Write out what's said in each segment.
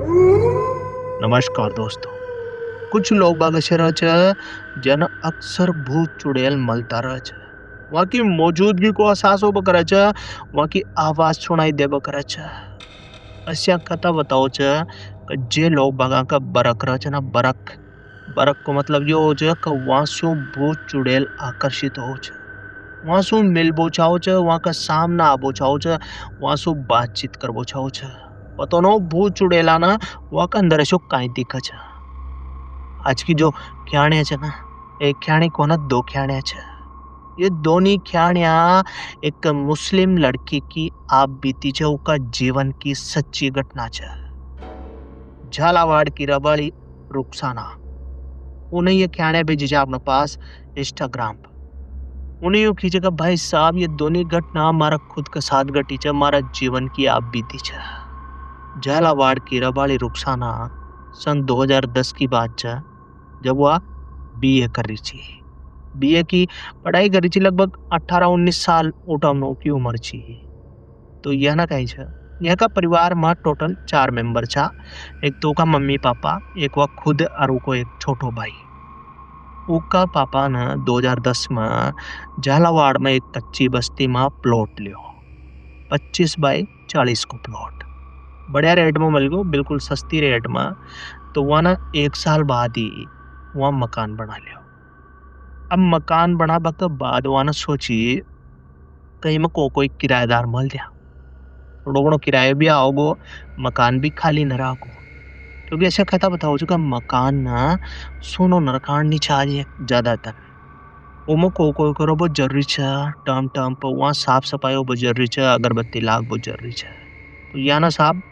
नमस्कार दोस्तों। कुछ लोग बाग ऐसे रह छ जन अक्सर भूत चुड़ैल मलता रह छ। वहाँ की मौजूदगी को एहसास होबो करे छ, वहाँ की आवाज सुनाई देबो करे छ। अस्या कथा बताओ छ कि जे लोग बागा का बरक रह छ ना बरक बरक को मतलब यो हो छ कि वहाँ से भूत चुड़ैल आकर्षित हो छ। वहाँ से मिलबो चाहो छ, वहाँ का सामना आबो चाहो छ, वहाँ से बातचीत करबो चाहो छ। पतो न भूत चुड़ैला ना वहाँ का अंदर ऐसो काई दिखा छ। आज की जो ख्याणिया छ ना, एक ख्याणी को ना दो ख्याणिया छ। ये दोनों ख्याणिया एक मुस्लिम लड़की की आप बीती छ, उका जीवन की सच्ची घटना छ। झालावाड़ की रबाड़ी रुखसाना। उन्हें ये ख्याणिया भेजी छ अपने पास इंस्टाग्राम पर। उन्हें यूँ खींचे का भाई साहब ये दोनों घटना हमारा खुद के साथ घटी छ, हमारा जीवन की आप बीती छ। झालावाड़ की रबाड़ी रुखसाना सन 2010 की बात छ, जब वह बीए कर रही थी। बीए की पढ़ाई करी थी, लगभग 18-19 साल उठमनो की उम्र थी। तो यह ना कही छ यह का परिवार में टोटल 4 मेंबर छा। एक तो का मम्मी पापा, एक वह खुद और उको एक छोटो भाई। उका पापा ने 2010 में झालावाड़ में एक कच्ची बस्ती में प्लॉट लियो। 25 बाय 40 को प्लॉट बढ़िया रेट में मिल गयो, बिल्कुल सस्ती रेट में। तो वह ना 1 साल बाद ही वहाँ मकान बना लियो। अब मकान बनाबा के बाद वहाँ ना सोची कहीं में कोई किराएदार मिल जाए, थोड़ो घणो किरायो भी आओगो, मकान भी खाली न रहो। क्योंकि ऐसा कहता बताओ जो का मकान ना सोनो नरकान नी चाहिए ज्यादातर। ओमो कोई करो बहुत जरूरी छ, टर्म टर्म पर वहाँ साफ सफाई हो बहुत जरूरी छ, अगरबत्ती लाग बहुत जरूरी छ। तो या ना साहब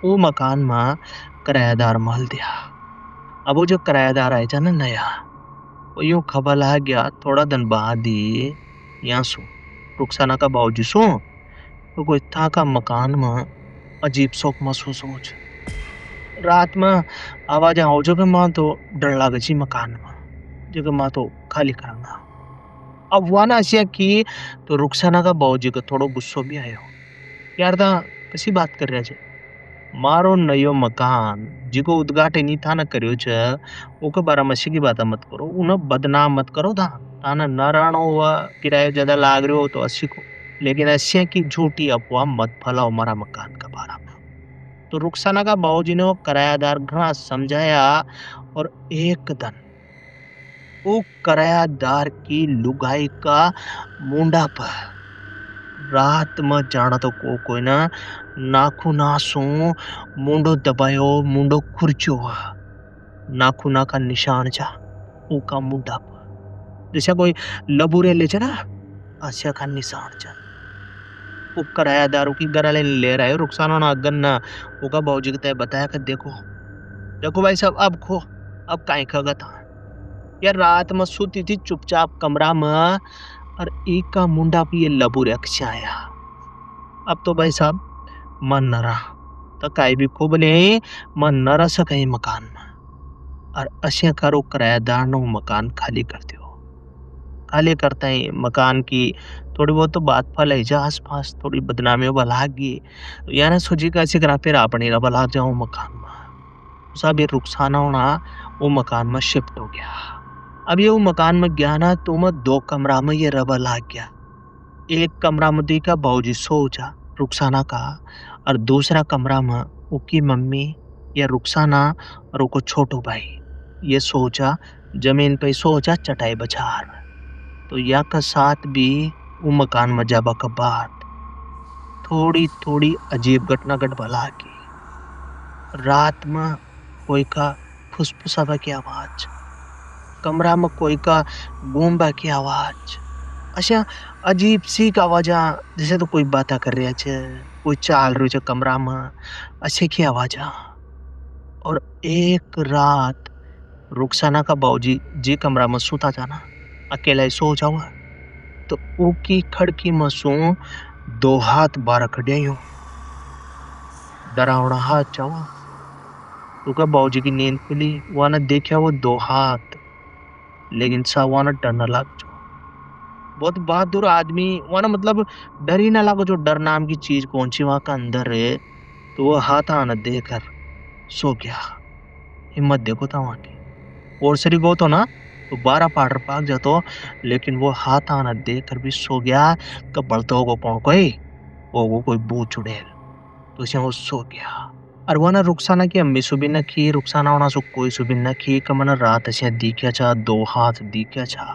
वो मकान में किराएदार मल दिया। अब वो जो किराएदार आए था ना नया, वो यूं खबर ला गया थोड़ा दिन बाद ही यहाँ सो रुखसाना का बाबूजी सो तो कोई था का मकान में अजीब शौक महसूस हो छ। रात में आवाज आओ जो के मां तो डर लागे छी मकान में, जो के मां तो खाली करांगा। अब वहाँ ना ऐसा की तो रुखसाना का बाबूजी को थोड़ो गुस्सो भी आयो। यार ता कसी बात कर रहे छे, मारो नयो मकान जिको उद्घाटन ही था ना करियो छ, ओके बारे में की बात मत करो, उन्हें बदनाम मत करो था। ताना नारायण हुआ किराया ज्यादा लाग रहे हो तो अस्सी को, लेकिन ऐसे की झूठी अफवाह मत फैलाओ हमारा मकान का बारे में। तो रुखसाना का बाबूजी ने वो किरायादार घना समझाया और एक दिन वो किरायादार की लुगाई का मुंडा पर रात में जाना तो कोई ना नाखूना सु मुंडो दबायो, मुंडो खुरचो। नाखूना का निशान जा ऊका मुंडा पर, जैसे कोई लबूरे ले ना आसिया का निशान जा। वो किरायादारों की गराले ले रहा है रुखसाना ना गन्ना। उका बाबूजी को बताया कि देखो देखो भाई साहब अब खो, अब काहे खगा था। यार रात में सोती थी चुपचाप कमरा में और एक का मुंडा पे ये लबूरे आया। अब तो भाई साहब मन न रहा तो काई भी खूब नहीं, मन न रह सके मकान में। और अशे करो किराएदार नो मकान खाली कर दियो। खाली करते ही मकान की थोड़ी बहुत तो बात फैलाई जा आसपास, थोड़ी बदनामी बलागी। यार सोची कैसे करा फिर अपनी बलाग जाऊं मकान में। सब ये रुखसाना होना वो मकान में शिफ्ट हो गया। अब ये वो मकान में गया ना तो मैं 2 कमरा में ये रबा लाग गया। एक कमरा में देखा बाबूजी सो जा रुखसाना का, और दूसरा कमरा में उसकी मम्मी या रुखसाना और उसको छोटो भाई ये सोचा जमीन पे सोचा चटाई बचार। तो या का साथ भी वो मकान में जाबा का बाद थोड़ी थोड़ी अजीब घटना घट भला की। रात में कोई का फुसफुसावा की आवाज, कमरा में कोई का बूमबा की आवाज, अच्छा अजीब सी आवाजा जैसे तो कोई बात कर रहा है, कोई चाल रही है कमरा में, अच्छे की आवाजा। और एक रात रुखसाना का बाबूजी जी कमरा में सोता था ना, अकेला ही सो जाओ तो ऊकी खड़की में सो 2 हाथ बारह खड़े यूं डरावना हाथ चावा। उका बाबूजी की नींद खुली, वहां ने देखा वो 2 हाथ, लेकिन सा वहां ने डर न लग जाओ। बहुत बहादुर आदमी वहां ना मतलब डर ही ना लगो, जो डर नाम की चीज कौन सी वहां का अंदर है। तो वो हाथ आना देकर सो गया। हिम्मत देखो था वहां की। और सरी गो तो ना तो 12 पार्टर भाग जातो, लेकिन वो हाथ आना देकर भी सो गया। कब बढ़तो होगो कौन कोई, वो कोई बू चुड़ैल। तो उसे वो सो गया। और वो ना रुखसाना की अम्मी सुबह न की, रुखसाना होना सु कोई सुबह न की, कमन रात से दिख्या छा, 2 हाथ दिख्या छा।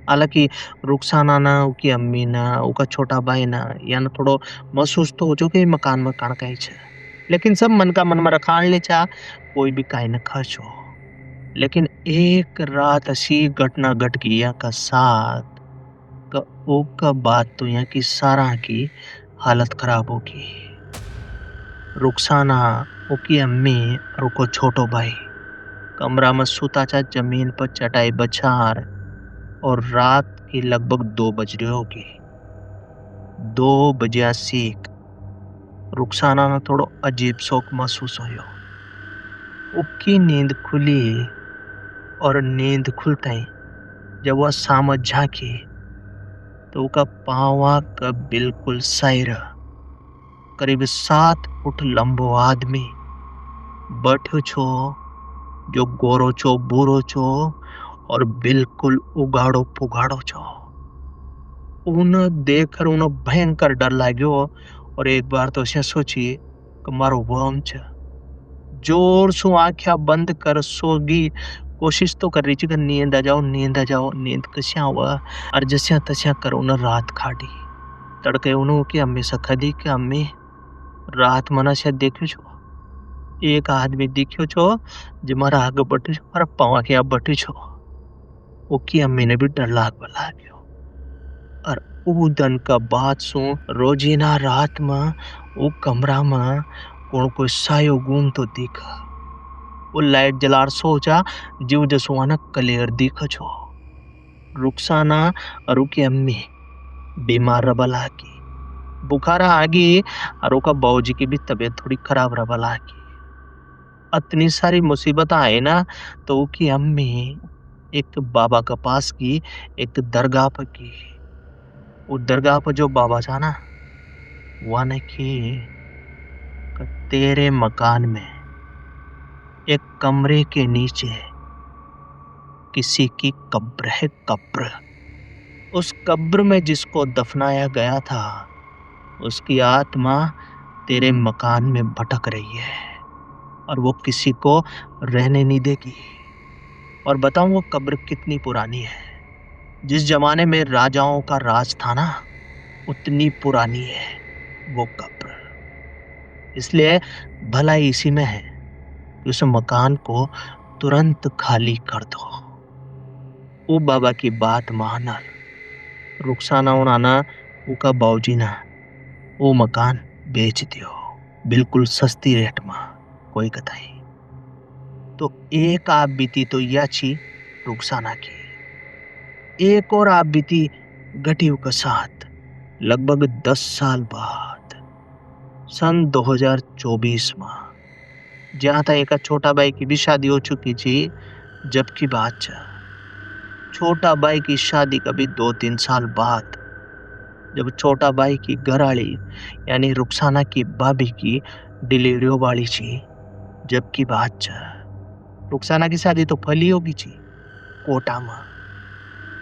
हालांकि रुखसाना ना उकी अम्मी ना उका छोटा भाई ना या ना थोड़ो महसूस तो हो जो कि मकान में कण कहीं छे, लेकिन सब मन का मन में रखान ले चा, कोई भी काई न खर्च हो। लेकिन एक रात ऐसी घटना घट गई यहाँ का साथ का ओका बात तो यहाँ की सारा की हालत खराब होगी। रुखसाना, ओकी अम्मी और उको छोटो भाई कमरा में सुता चा जमीन पर चटाई बछार, और रात की लगभग 2 बज रही होगी। 2 बजिया सीख रुखसाना ने थोड़ो अजीब शौक महसूस होयो। उसकी नींद खुली, और नींद खुलते ही जब वह सामत झांकी तो उसका पावा का बिल्कुल साइर करीब 7 फुट लंबो आदमी बैठो छो, जो गोरो छो, बूरो छो, और बिल्कुल उगाड़ो पुगाड़ो छो। उन्हें देखकर उन्हें भयंकर डर लाग्यो, और एक बार तो उसे सोची कि मारो वम छ। जोर से आंखें बंद कर सोगी, कोशिश तो कर रही थी कि नींद आ जाओ, नींद आ जाओ, नींद कश्या हुआ। और जस्या तस्या कर उन्हें रात खाड़ी। तड़के उन्हों की अम्मी से खदी कि अम्मी रात मना से देखो छो, एक आदमी दिखो छो जो मारा आगे बैठो छो, मारा पावा के आप बैठो छो। ओकी अम्मी ने भी डर लाग्यो। और ऊ दिन का बात सु रोजीना रात में वो कमरा में कौन कोई सायो घूम तो दिखा। वो लाइट जलार सो जा, जीव जसुआना क्लियर दिखा छो। रुखसाना और उकी अम्मी बीमार रबा लागी, बुखारा आगी, और उका बाबूजी की भी तबीयत थोड़ी खराब रबा लागी। इतनी सारी मुसीबत आए ना, तो उकी अम्मी एक बाबा के पास की, एक दरगाह पर की। वो दरगाह पर जो बाबा था ना, वह ने की कि तेरे मकान में एक कमरे के नीचे किसी की कब्र है, कब्र। उस कब्र में जिसको दफनाया गया था, उसकी आत्मा तेरे मकान में भटक रही है, और वो किसी को रहने नहीं देगी। और बताऊं वो कब्र कितनी पुरानी है। जिस जमाने में राजाओं का राज था ना, उतनी पुरानी है वो कब्र। इसलिए भलाई इसी में है कि उस मकान को तुरंत खाली कर दो। वो बाबा की बात मानर रुखसाना उनाना उका बाऊजी ना वो मकान बेच दियो, बिल्कुल सस्ती रेट में। कोई कथाई तो एक आप बीती तो यह छी रुखसाना की। एक और आप बीती गटियों के साथ लगभग 10 साल बाद, सन 2024 में, जहां था एक छोटा भाई की भी शादी हो चुकी थी। जबकि बात छोटा भाई की शादी का भी 2-3 साल बाद, जब छोटा भाई की घरवाली यानी रुखसाना की भाभी की डिलीवरी वाली थी। जबकि बात रुखसाना की शादी तो फली होगी थी कोटा में।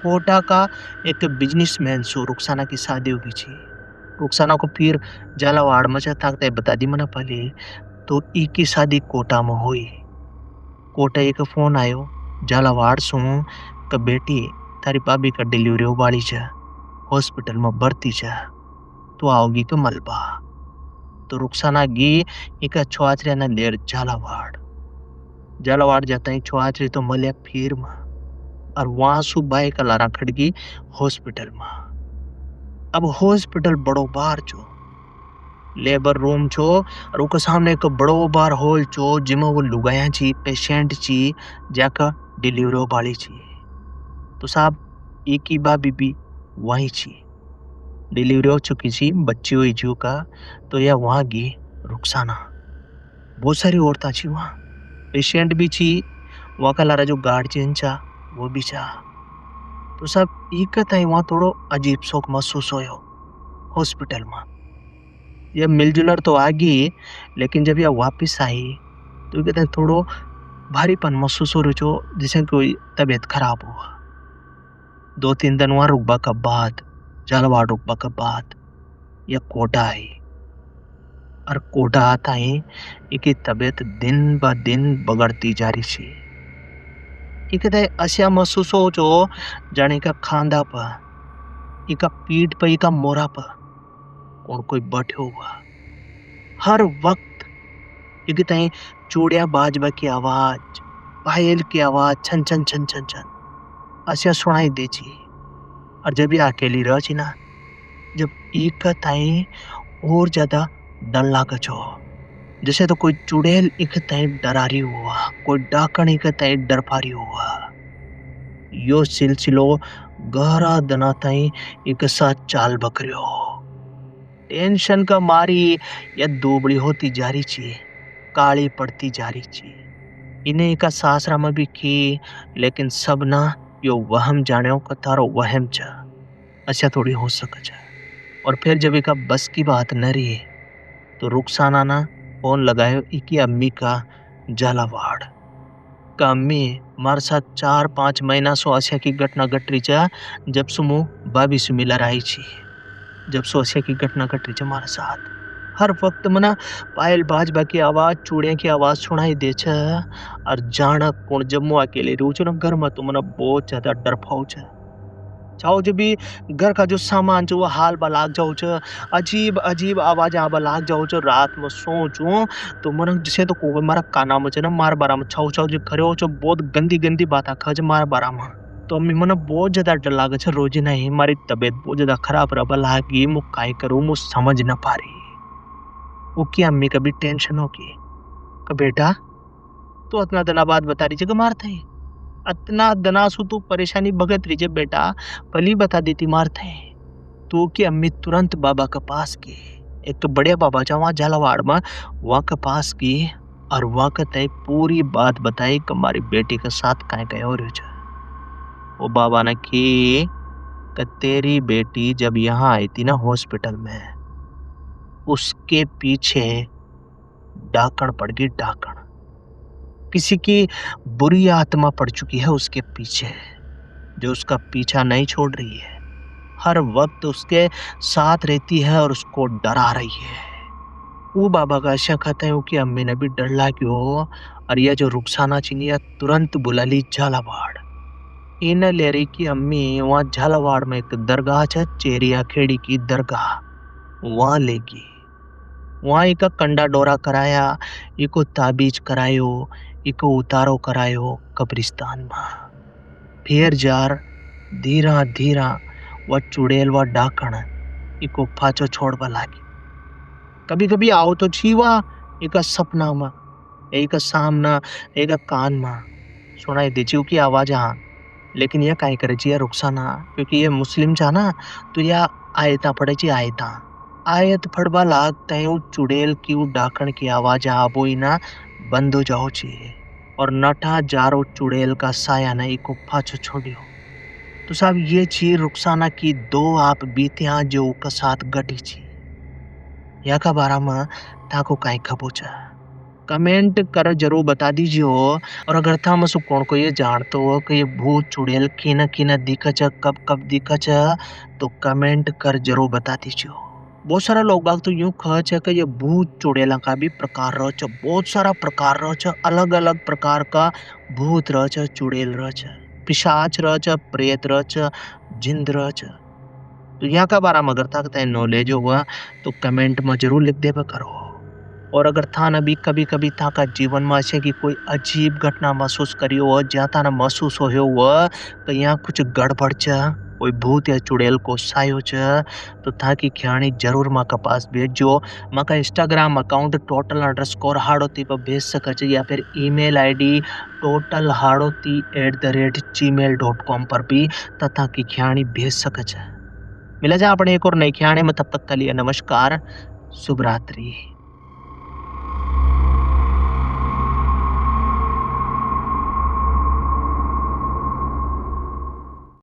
कोटा का एक बिजनेसमैन से रुखसाना की शादी होगी थी। रुखसाना को फिर झालावाड़ में ताकते बता दी मना पहले, तो ई की शादी कोटा में हुई। कोटा एक फोन आयो झालावाड़ सु कि बेटी थारी भाभी का डिलीवरी वाली है, हॉस्पिटल में भर्ती है, तो आओगी के मलबा। तो रुखसाना गी एक छुआचरिया ने लेर झालावाड़। झालावाड़ जाता ही छुआचरी तो मलिया फिर में, और वहां सु बाई का लारा खड़गी हॉस्पिटल में। अब हॉस्पिटल बड़ो बार छो, लेबर रूम छो, और उके सामने एक बड़ो बार हॉल छो, जिमे वो लुगाया छी, पेशेंट छी, जाका डिलीवरी वाली छी। तो साहब एक ही भाभी भी वही छी, डिलीवरी हो चुकी थी, बच्ची हुई जू का। तो यह वहां गी रुखसाना। बहुत सारी औरतें छी वहां, पेशेंट भी छी, वहां का लारा जो गार्जियन चा वो भी चा। तो सब एक ही वहां थोड़ो अजीब शौक महसूस होयो हॉस्पिटल में। यह मिलजुलर तो आ गई, लेकिन जब यह वापिस आई तो ये कहते हैं थोड़ो भारीपन महसूस हो रहो छो, जैसे कोई तबीयत खराब हो। 2-3 दिन वहाँ रुकबा के बाद, झालावाड़ रुकबा के बाद या कोटा आई, और कोटा आता ही इकी तबीयत दिन ब दिन बगड़ती जा रही छी। ये कहते हैं अशा महसूस हो जो जाने का खांदा पर, इका पीठ पर, इका मोरा पर कौन कोई बैठो हुआ। हर वक्त ये कहते हैं चूड़िया बाजबा की आवाज, पायल की आवाज, छन छन छन छन छन अशा सुनाई दे छी। और जब ये अकेली रह छी ना, जब एक ताई और ज्यादा डर लागे छो, जैसे तो कोई चुड़ैल एक ताई डरा रही हुआ, कोई डाकण एक ताई डर पा रही हुआ। यो सिलसिलो गहरा दना ताई एक साथ चाल बकरियो। टेंशन का मारी या दुबड़ी होती जा रही छी, काली पड़ती जा रही छी। इन्हें एक सासरा में भी की, लेकिन सब ना यो वहम जाने का तारो वहम छ। अच्छा थोड़ी हो सके छ। और फिर जब एक बस की बात न रही, तो रुखसाना ना फोन लगायो इकी अम्मी का झालावाड़ का। अम्मी मारे साथ 4-5 महीना सो आशा की घटना घट रही छ, जब सुमु भाभी से मिला रही छी। जब सो आशा की घटना घट रही छ मारे साथ, हर वक्त मना पायल बाजबा की आवाज, चूड़िया की आवाज सुनाई दे छ। और जाना कौन जब मु अकेले रहूं छो ना घर में, तो मना बहुत ज्यादा डर फाउ छ। चाहो जब भी घर का जो सामान जो वो हाल बलाग जाओ छ, अजीब अजीब आवाज आबा लाग जाओ छ। रात में सोचूं तो मन जैसे तो कोई मारा काना में छ ना, मार बारा में छाव छाव जो खरे हो छ, बहुत गंदी गंदी बात खज मार बारा में। तो अम्मी मन बहुत ज्यादा डर लागे छ। रोज नहीं मारी तबीयत बहुत ज्यादा खराब रहा लागी, मु काय करूं मु समझ न पा रही। वो की अम्मी कभी टेंशन होगी कि बेटा तू इतना दिना बाद बता रही कि मार थे, इतना दिना सु तू परेशानी भगत रही बेटा, पहली बता देती मार थे। तो की अम्मी तुरंत बाबा के पास की, एक तो बड़े बाबा जा वहां झालावाड़ में, वहां के पास की। और वहां के तय पूरी बात बताई कि हमारी बेटी के साथ काय काय हो रही है। वो बाबा ने की कि तेरी बेटी जब यहाँ आई थी ना हॉस्पिटल में, उसके पीछे डाकण पड़ गई, डाकण किसी की बुरी आत्मा पड़ चुकी है उसके पीछे, जो उसका पीछा नहीं छोड़ रही है, हर वक्त उसके साथ रहती है और उसको डरा रही है। वो बाबा का ऐसा कहते हैं कि अम्मी ने भी डर लागी हो। और यह जो रुखसाना चिनिया तुरंत बुला ली झालावाड़। इन ले रही की अम्मी वहां झालावाड़ में एक दरगाह है, चेरिया खेड़ी की दरगाह, वहां लेगी। वहां एक कंडा डोरा कराया, इको ताबीज करायो, इको उतारो करायो कब्रिस्तान में। फिर जार धीरा धीरा वह चुड़ैल व डाकण इको फाचो छोड़वा लागी। कभी कभी आओ तो छीवा एक सपना में, एक सामना, एक कान में सुनाई दे की आवाज। हाँ, लेकिन यह काई करे चाहिए रुखसाना, क्योंकि ये मुस्लिम था ना, तो यह आयता पड़े चाहिए, आयता आयत फड़बा लागता है। वो चुड़ैल की, वो डाकण की आवाज आबो ही ना बंद हो जाओ चाहिए। और नटा जारो चुड़ैल का साया ने इको पाछो छोड़ियो। तो साहब ये चीज रुखसाना की दो आप बीतिया जो का साथ घटी छी, या का बारा में ताको काई खबो छ, कमेंट कर जरूर बता दीजिए। और अगर था मसु कौन को ये जानते हो कि ये भूत चुड़ैल किना किना दिखा छ, कब कब दिखा छ, तो कमेंट कर जरूर बता दीजिए। बहुत सारा लोग बाग तो यूं कह छ कि ये भूत चुड़ैला का भी प्रकार रह छ, बहुत सारा प्रकार रह छ, अलग अलग प्रकार का भूत रह छ, चुड़ैल रह छ, पिशाच रह छ, प्रेत रह छ, जिंद रह छ। तो यहाँ का बारा में अगर तक नॉलेज हुआ तो कमेंट में जरूर लिख देवा करो। और अगर था ना भी कभी कभी था का जीवन में ऐसे की कोई अजीब घटना महसूस करी हो, जहाँ था ना महसूस हो हुआ कि यहाँ कुछ गड़बड़ छ, कोई भूत या चुड़ैल को सायो छ, तो था की ख्याणी जरूर माँ का पास भेजो। माँ का इंस्टाग्राम अकाउंट total_हाड़ोती पर भेज सके छ, या फिर ईमेल आईडी totalhaड़ोती@gmail.com पर भी तथा की ख्याणी भेज सके छ। मिला जा अपने एक और नई ख्याणी में, तब तक के लिए नमस्कार, शुभ रात्रि।